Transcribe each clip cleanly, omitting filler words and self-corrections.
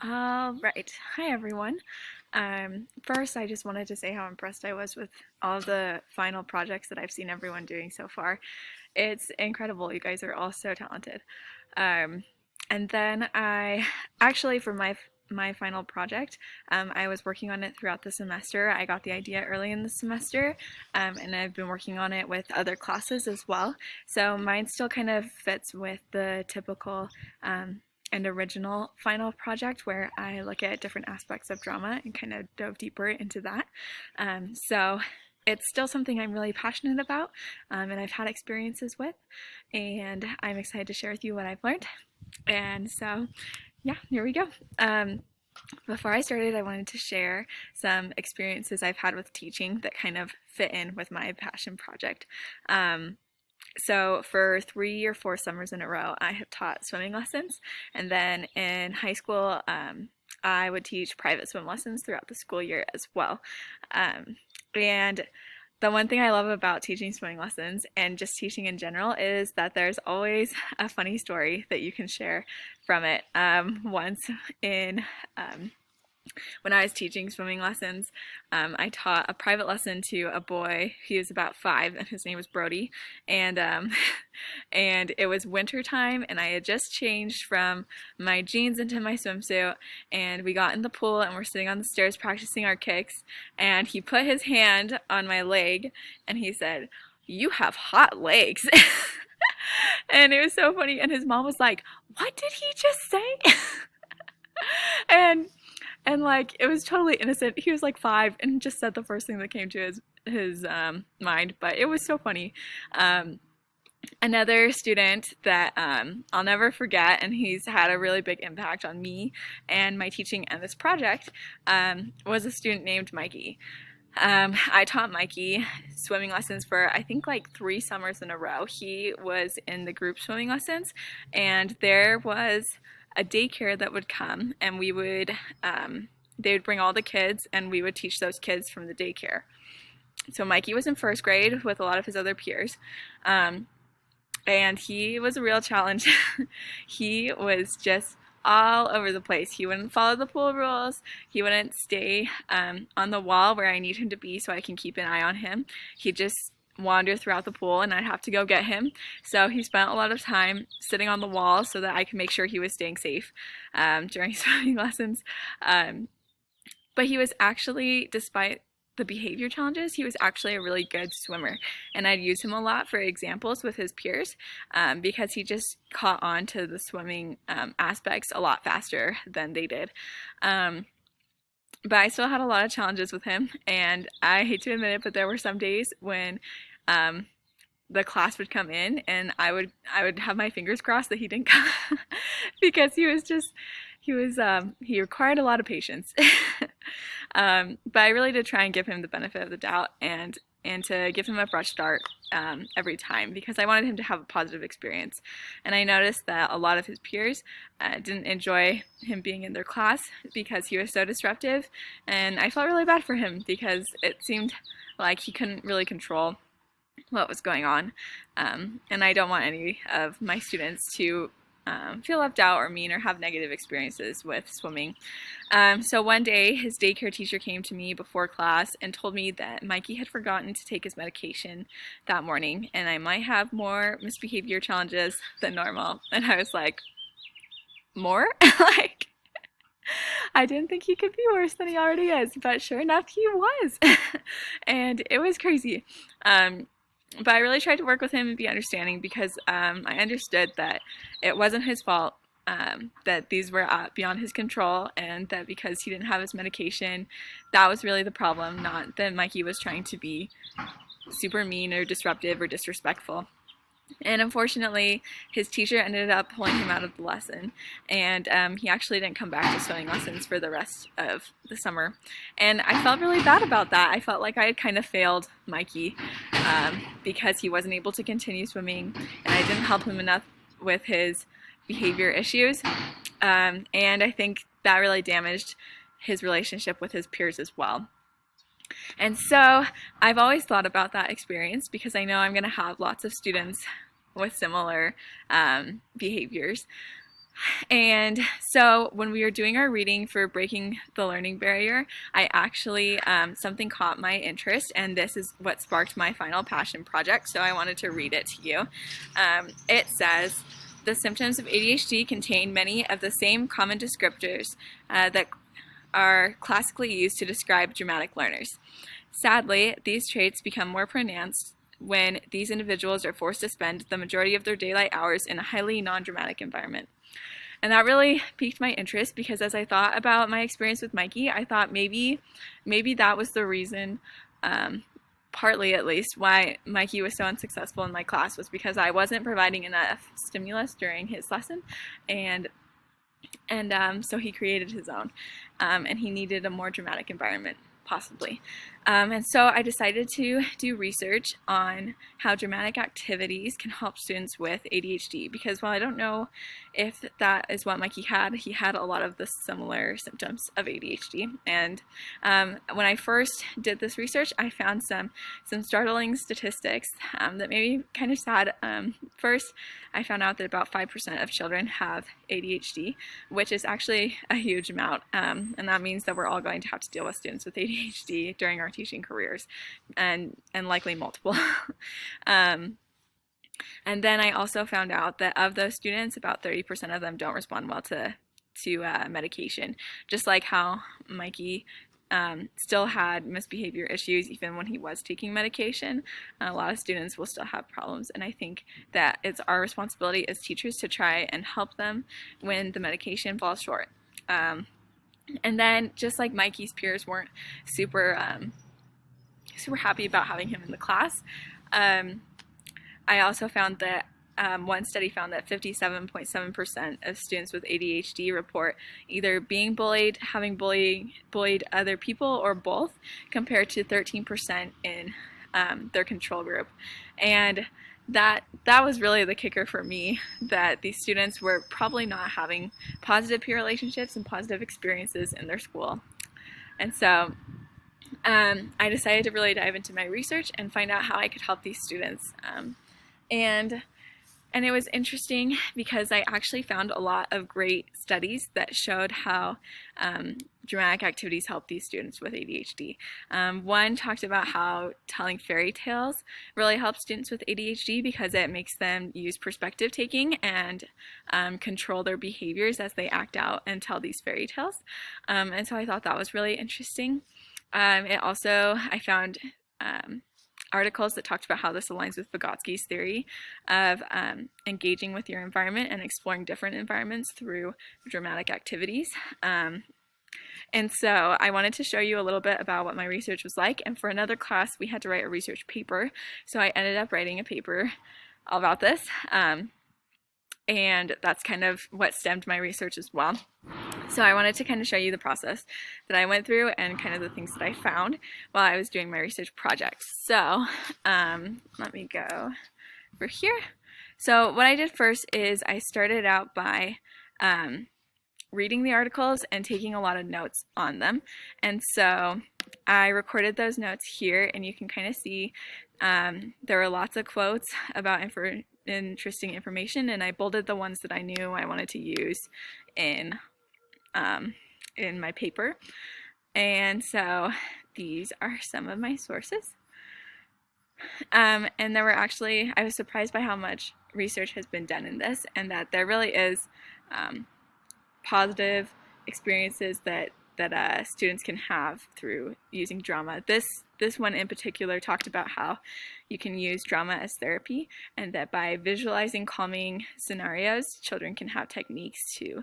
All right. Hi, everyone. First, I just wanted to say how impressed I was with all the final projects that I've seen everyone doing so far. It's incredible. You guys are all so talented. Um, and then I actually, for my final project, I was working on it throughout the semester. I got the idea early in the semester, and I've been working on it with other classes as well. So mine still kind of fits with the typical and original final project where I look at different aspects of drama and kind of dove deeper into that. So it's still something I'm really passionate about, and I've had experiences with, and I'm excited to share with you what I've learned. And so, yeah, here we go. Before I started, I wanted to share some experiences I've had with teaching that kind of fit in with my passion project. So for 3 or 4 summers in a row, I have taught swimming lessons, and then in high school, I would teach private swim lessons throughout the school year as well. And the one thing I love about teaching swimming lessons and just teaching in general is that there's always a funny story that you can share from it. Once in when I was teaching swimming lessons, I taught a private lesson to a boy. He was about 5, and his name was Brody. And and it was winter time, and I had just changed from my jeans into my swimsuit. And we got in the pool, and we're sitting on the stairs practicing our kicks. And he put his hand on my leg, and he said, "You have hot legs." And it was so funny. And his mom was like, "What did he just say?" and and like it was totally innocent. He was like 5 and just said the first thing that came to his mind, but it was so funny. Another student that I'll never forget, and he's had a really big impact on me and my teaching and this project, was a student named Mikey. I taught Mikey swimming lessons for I think like 3 summers in a row. He was in the group swimming lessons, and there was a daycare that would come, and they would bring all the kids, and we would teach those kids from the daycare. So Mikey was in first grade with a lot of his other peers. And he was a real challenge. He was just all over the place. He wouldn't follow the pool rules. He wouldn't stay on the wall where I need him to be so I can keep an eye on him. He'd just wander throughout the pool, and I'd have to go get him. So he spent a lot of time sitting on the wall so that I could make sure he was staying safe during swimming lessons. But he was actually, despite the behavior challenges, he was actually a really good swimmer, and I'd use him a lot for examples with his peers because he just caught on to the swimming aspects a lot faster than they did. But I still had a lot of challenges with him, and I hate to admit it, but there were some days when the class would come in, and I would have my fingers crossed that he didn't come because he required a lot of patience. But I really did try and give him the benefit of the doubt, and to give him a fresh start every time, because I wanted him to have a positive experience. And I noticed that a lot of his peers didn't enjoy him being in their class because he was so disruptive, and I felt really bad for him because it seemed like he couldn't really control what was going on. And I don't want any of my students to feel left out or mean or have negative experiences with swimming. So one day his daycare teacher came to me before class and told me that Mikey had forgotten to take his medication that morning, and I might have more misbehavior challenges than normal. And I was like, more? Like, I didn't think he could be worse than he already is, but sure enough, he was. And it was crazy. But I really tried to work with him and be understanding because I understood that it wasn't his fault, that these were beyond his control, and that because he didn't have his medication, that was really the problem, not that Mikey was trying to be super mean or disruptive or disrespectful. And unfortunately, his teacher ended up pulling him out of the lesson, and he actually didn't come back to swimming lessons for the rest of the summer. And I felt really bad about that. I felt like I had kind of failed Mikey because he wasn't able to continue swimming, and I didn't help him enough with his behavior issues. And I think that really damaged his relationship with his peers as well. And so I've always thought about that experience because I know I'm going to have lots of students with similar behaviors. And so when we were doing our reading for Breaking the Learning Barrier, I actually, something caught my interest, and this is what sparked my final passion project, so I wanted to read it to you. It says, the symptoms of ADHD contain many of the same common descriptors that are classically used to describe dramatic learners. Sadly, these traits become more pronounced when these individuals are forced to spend the majority of their daylight hours in a highly non-dramatic environment. And that really piqued my interest because as I thought about my experience with Mikey, I thought maybe that was the reason, partly at least, why Mikey was so unsuccessful in my class was because I wasn't providing enough stimulus during his lesson, and so he created his own, and he needed a more dramatic environment, possibly. And so I decided to do research on how dramatic activities can help students with ADHD, because while I don't know if that is what Mikey had, he had a lot of the similar symptoms of ADHD. And when I first did this research, I found some startling statistics that made me kind of sad. First, I found out that about 5% of children have ADHD, which is actually a huge amount, and that means that we're all going to have to deal with students with ADHD during our teaching careers, and likely multiple. And then I also found out that of those students, about 30% of them don't respond well to medication, just like how Mikey still had misbehavior issues even when he was taking medication. A lot of students will still have problems, and I think that it's our responsibility as teachers to try and help them when the medication falls short. And then, just like Mikey's peers weren't super happy about having him in the class, I also found that one study found that 57.7% of students with ADHD report either being bullied, having bullied other people, or both, compared to 13% in their control group. And that was really the kicker for me, that these students were probably not having positive peer relationships and positive experiences in their school. And so I decided to really dive into my research and find out how I could help these students. And it was interesting because I actually found a lot of great studies that showed how dramatic activities help these students with ADHD. One talked about how telling fairy tales really helps students with ADHD because it makes them use perspective taking and control their behaviors as they act out and tell these fairy tales. And so I thought that was really interesting. I found articles that talked about how this aligns with Vygotsky's theory of engaging with your environment and exploring different environments through dramatic activities. And so I wanted to show you a little bit about what my research was like. And for another class, we had to write a research paper. So I ended up writing a paper all about this. And that's kind of what stemmed my research as well. So I wanted to kind of show you the process that I went through and kind of the things that I found while I was doing my research project. So let me go over here. So what I did first is I started out by reading the articles and taking a lot of notes on them. And so I recorded those notes here, and you can kind of see there were lots of quotes about interesting information, and I bolded the ones that I knew I wanted to use in my paper. And so these are some of my sources. And there were actually, I was surprised by how much research has been done in this, and that there really is positive experiences that students can have through using drama. This one in particular talked about how you can use drama as therapy, and that by visualizing calming scenarios, children can have techniques to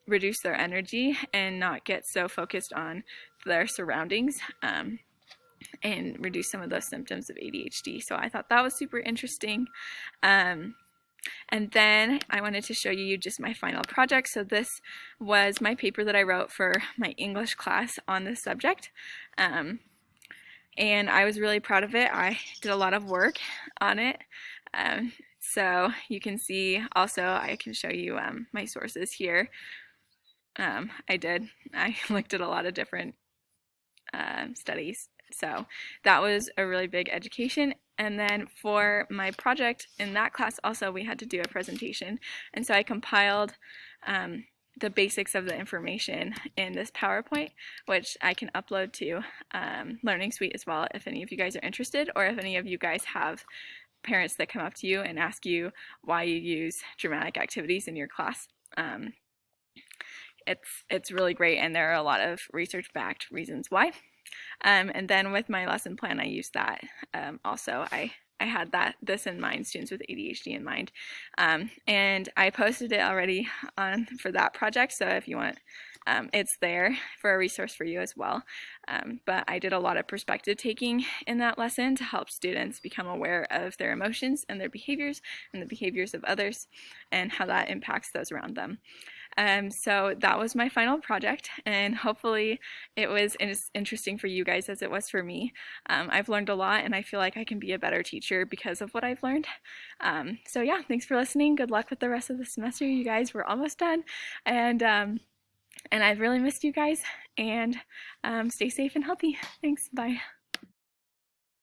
reduce their energy and not get so focused on their surroundings, and reduce some of those symptoms of ADHD. So I thought that was super interesting. And then I wanted to show you just my final project. So this was my paper that I wrote for my English class on this subject. And I was really proud of it. I did a lot of work on it. So you can see also, I can show you my sources here. I looked at a lot of different studies. So that was a really big education. And then for my project in that class also we had to do a presentation, and so I compiled the basics of the information in this PowerPoint, which I can upload to Learning Suite as well if any of you guys are interested, or if any of you guys have parents that come up to you and ask you why you use dramatic activities in your class. It's really great, and there are a lot of research-backed reasons why. And then with my lesson plan, I used that. Also, I had this in mind, students with ADHD in mind, and I posted it already for that project. So if you want, it's there for a resource for you as well. But I did a lot of perspective taking in that lesson to help students become aware of their emotions and their behaviors and the behaviors of others and how that impacts those around them. So that was my final project, and hopefully it was as interesting for you guys as it was for me. I've learned a lot, and I feel like I can be a better teacher because of what I've learned. So yeah, thanks for listening. Good luck with the rest of the semester, you guys. We're almost done, and I've really missed you guys, and stay safe and healthy. Thanks, bye.